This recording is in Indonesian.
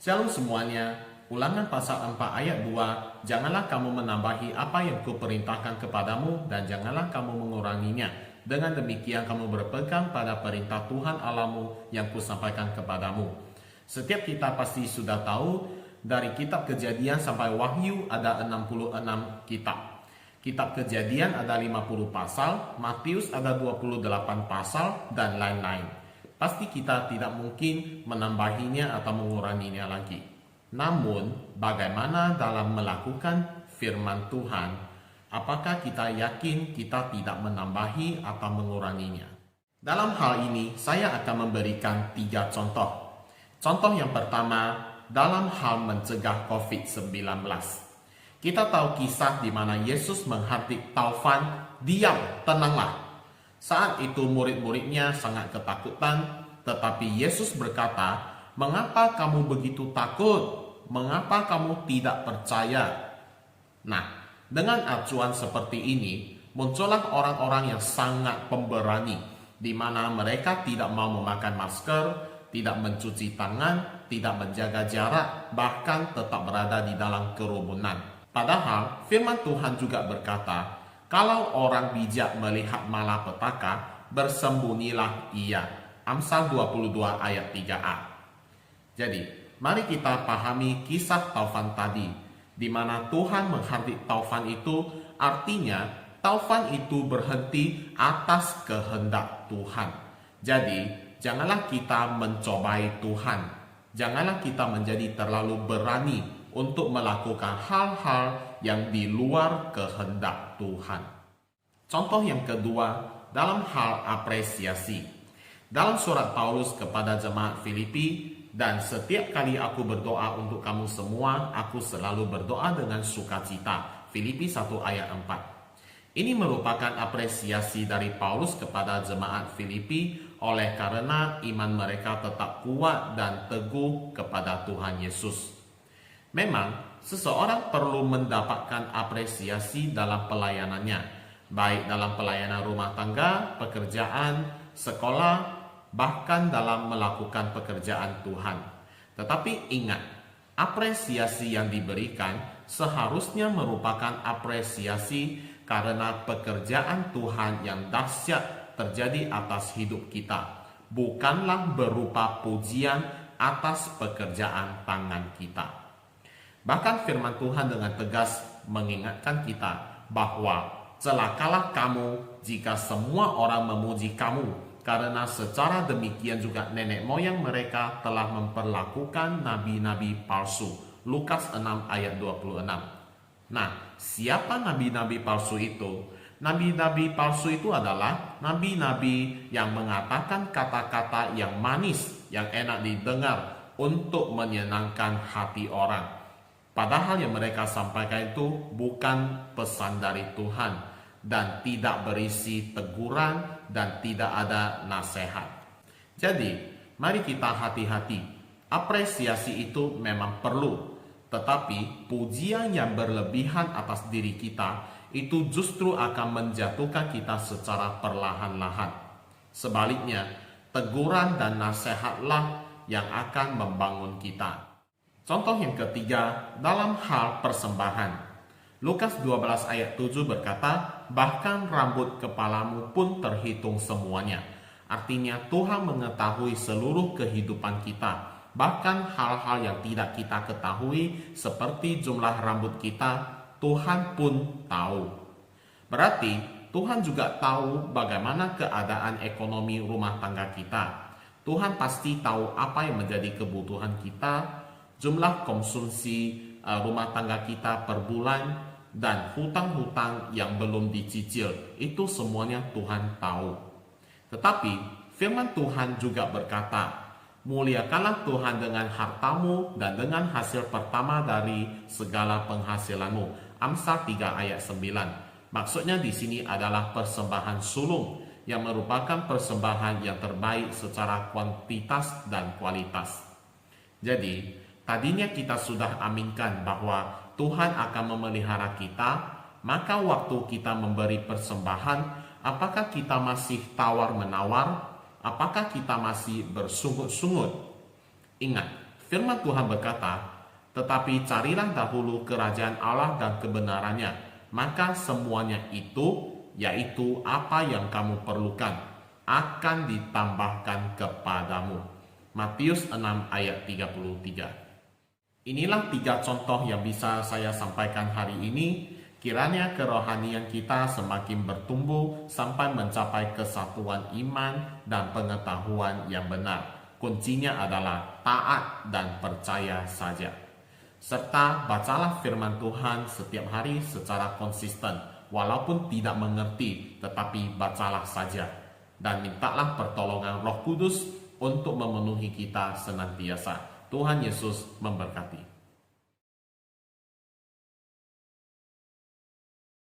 Shalom semuanya. Ulangan pasal 4 ayat 2. Janganlah kamu menambahi apa yang kuperintahkan kepadamu dan janganlah kamu menguranginya. Dengan demikian kamu berpegang pada perintah Tuhan Allahmu yang kusampaikan kepadamu. Setiap kita pasti sudah tahu dari kitab Kejadian sampai Wahyu ada 66 kitab. Kitab Kejadian ada 50 pasal, Matius ada 28 pasal, dan lain-lain. Pasti kita tidak mungkin menambahinya atau menguranginya lagi. Namun, bagaimana dalam melakukan firman Tuhan? Apakah kita yakin kita tidak menambahi atau menguranginya? Dalam hal ini, saya akan memberikan 3 contoh. Contoh yang pertama, dalam hal mencegah COVID-19. Kita tahu kisah di mana Yesus menghardik taufan, "Diam, tenanglah." Saat itu murid-muridnya sangat ketakutan, tetapi Yesus berkata, "Mengapa kamu begitu takut? Mengapa kamu tidak percaya?" Nah, dengan acuan seperti ini, muncullah orang-orang yang sangat pemberani, di mana mereka tidak mau memakai masker, tidak mencuci tangan, tidak menjaga jarak, bahkan tetap berada di dalam kerumunan. Padahal firman Tuhan juga berkata, kalau orang bijak melihat malapetaka, bersembunyilah ia. Amsal 22 ayat 3a. Jadi, mari kita pahami kisah taufan tadi, di mana Tuhan menghardik taufan itu, artinya taufan itu berhenti atas kehendak Tuhan. Jadi, janganlah kita mencobai Tuhan. Janganlah kita menjadi terlalu berani untuk melakukan hal-hal yang di luar kehendak Tuhan. Contoh yang kedua, dalam hal apresiasi. Dalam surat Paulus kepada jemaat Filipi, dan setiap kali aku berdoa untuk kamu semua, aku selalu berdoa dengan sukacita. Filipi 1 ayat 4. Ini merupakan apresiasi dari Paulus kepada jemaat Filipi oleh karena iman mereka tetap kuat dan teguh kepada Tuhan Yesus. Memang, seseorang perlu mendapatkan apresiasi dalam pelayanannya, baik dalam pelayanan rumah tangga, pekerjaan, sekolah, bahkan dalam melakukan pekerjaan Tuhan. Tetapi ingat, apresiasi yang diberikan seharusnya merupakan apresiasi karena pekerjaan Tuhan yang dahsyat terjadi atas hidup kita, bukanlah berupa pujian atas pekerjaan tangan kita. Bahkan firman Tuhan dengan tegas mengingatkan kita bahwa celakalah kamu jika semua orang memuji kamu, karena secara demikian juga nenek moyang mereka telah memperlakukan nabi-nabi palsu. Lukas 6 ayat 26. Nah, siapa nabi-nabi palsu itu? Nabi-nabi palsu itu adalah nabi-nabi yang mengatakan kata-kata yang manis, yang enak didengar untuk menyenangkan hati orang. Padahal yang mereka sampaikan itu bukan pesan dari Tuhan dan tidak berisi teguran dan tidak ada nasihat. Jadi, mari kita hati-hati. Apresiasi itu memang perlu, tetapi pujian yang berlebihan atas diri kita itu justru akan menjatuhkan kita secara perlahan-lahan. Sebaliknya, teguran dan nasihatlah yang akan membangun kita. Contoh yang ketiga, dalam hal persembahan. Lukas 12 ayat 7 berkata, bahkan rambut kepalamu pun terhitung semuanya. Artinya Tuhan mengetahui seluruh kehidupan kita. Bahkan hal-hal yang tidak kita ketahui seperti jumlah rambut kita, Tuhan pun tahu. Berarti Tuhan juga tahu bagaimana keadaan ekonomi rumah tangga kita. Tuhan pasti tahu apa yang menjadi kebutuhan kita, jumlah konsumsi rumah tangga kita per bulan, dan hutang-hutang yang belum dicicil. Itu semuanya Tuhan tahu. Tetapi firman Tuhan juga berkata, muliakanlah Tuhan dengan hartamu dan dengan hasil pertama dari segala penghasilanmu. Amsal 3 ayat 9. Maksudnya di sini adalah persembahan sulung, yang merupakan persembahan yang terbaik secara kuantitas dan kualitas. Jadi, tadinya kita sudah aminkan bahwa Tuhan akan memelihara kita, maka waktu kita memberi persembahan, apakah kita masih tawar-menawar? Apakah kita masih bersungut-sungut? Ingat, Firman Tuhan berkata, tetapi carilah dahulu kerajaan Allah dan kebenarannya, maka semuanya itu, yaitu apa yang kamu perlukan, akan ditambahkan kepadamu. Matius 6 ayat 33. Inilah 3 contoh yang bisa saya sampaikan hari ini. Kiranya kerohanian kita semakin bertumbuh sampai mencapai kesatuan iman dan pengetahuan yang benar. Kuncinya adalah taat dan percaya saja. Serta bacalah firman Tuhan setiap hari secara konsisten. Walaupun tidak mengerti, tetapi bacalah saja. Dan mintalah pertolongan Roh Kudus untuk memenuhi kita senantiasa. Tuhan Yesus memberkati.